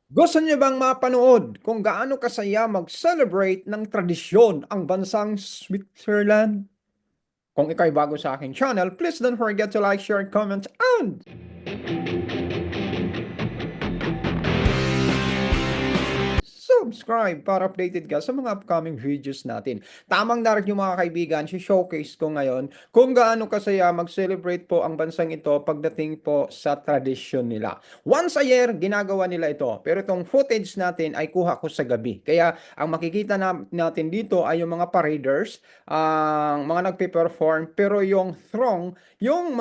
Gusto niyo bang mapanood kung gaano kasaya mag-celebrate ng tradisyon ang bansang Switzerland? Kung ikaw'y bago sa aking channel, please don't forget to like, share, comment, and subscribe para updated ka sa mga upcoming videos natin. Tamang darat yung mga kaibigan, showcase ko ngayon kung gaano kasaya mag-celebrate po ang bansang ito pagdating po sa tradisyon nila. Once a year, ginagawa nila ito. Pero itong footage natin ay kuha ko sa gabi. Kaya ang makikita natin dito ay yung mga paraders, ang mga nagpe-perform, pero yung throng, yung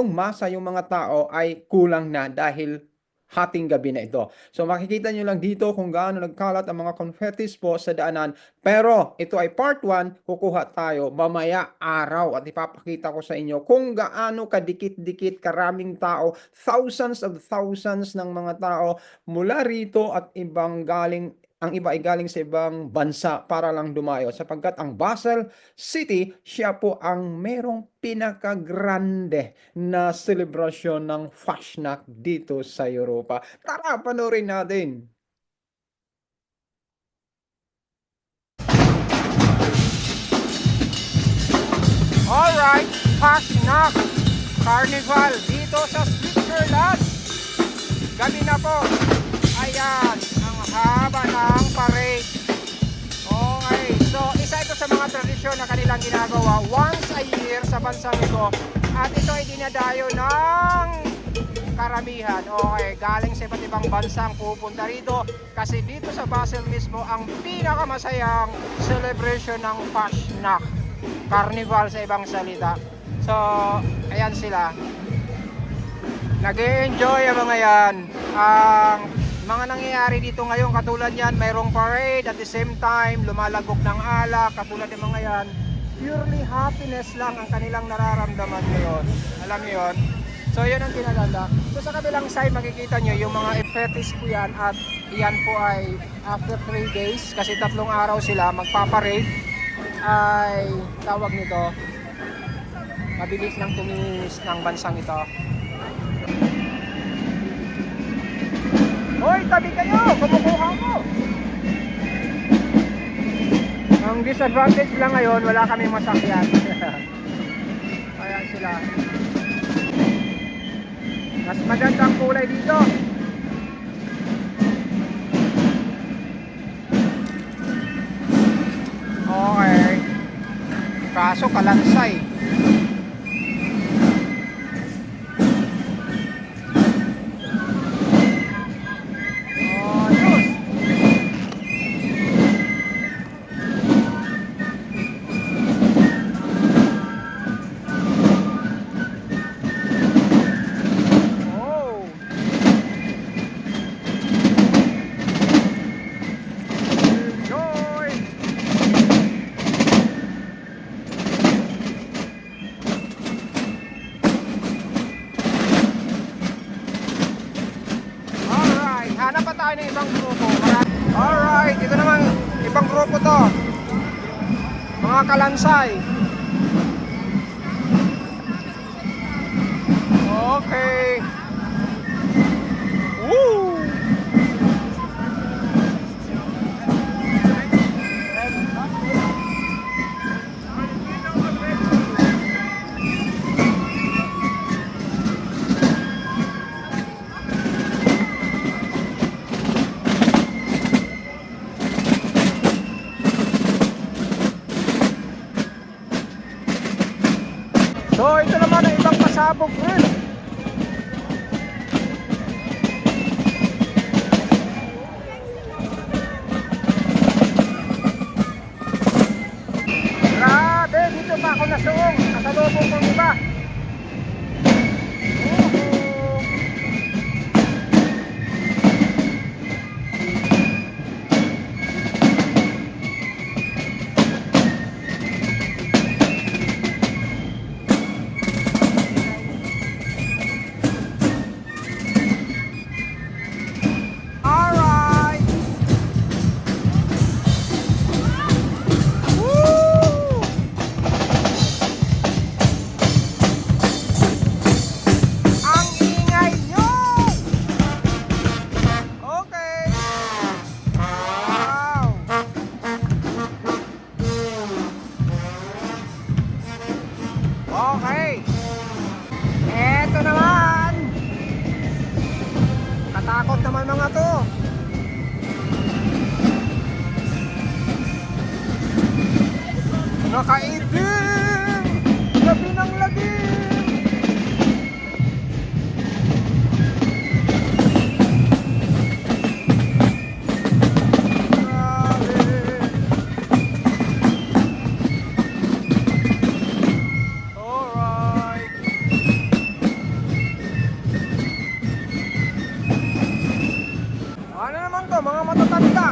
masa, yung mga tao ay kulang na dahil hating gabi na ito. So makikita nyo lang dito kung gaano nagkalat ang mga confettis po sa daanan. Pero ito ay part 1, kukuha tayo mamaya araw at ipapakita ko sa inyo kung gaano kadikit-dikit karaming tao, thousands ng mga tao mula rito at ang iba ay galing sa ibang bansa para lang dumayo sapagkat ang Basel City, siya po ang merong pinakagrande na selebrasyon ng Fastnacht dito sa Europa. Tara, panoorin natin. Alright, Fastnacht Carnival dito sa Switzerland. Gabi na po. Ayan, ang haba ng parade. Okay, so isa ito sa mga tradisyon na kanilang ginagawa once a year sa bansang ito. At ito ay dinadayo ng karamihan. Okay, galing sa iba't ibang bansang pupunta rito kasi dito sa Basel mismo ang pinakamasayang celebration ng Fastnacht, Carnival sa ibang salita. So, ayan sila. Nag-e-enjoy ang mga yan. Ang mga nangyayari dito ngayon katulad yan, mayroong parade at the same time lumalagok ng alak katulad ng mga yan. Purely happiness lang ang kanilang nararamdaman ngayon. Alam niyo yun? So yun ang kinalala. So sa kabilang side makikita nyo yung mga effetis po yan at yan po ay after 3 days kasi 3 araw sila magpaparade ay tawag nito mabilis lang tuminis ng bansang ito. Hoy, tabi kayo! Kumukuha ko! Ang disadvantage lang ngayon, wala kaming masakyan. Ayan sila. Mas magandang kulay dito. Okay. Kaso kalansay. Hanap pa tayo ng ibang grupo. Alright, ito naman ibang grupo to. Mga kalansay. Okay. Woo! So ito naman ang ibang pasabog rin. Grabe, dito pa ako nasuong. Kasalubong kong iba. na nga to. Nakaitim! Gabi ng lagim! Grabe! Alright! Ano naman to, mga matatanda?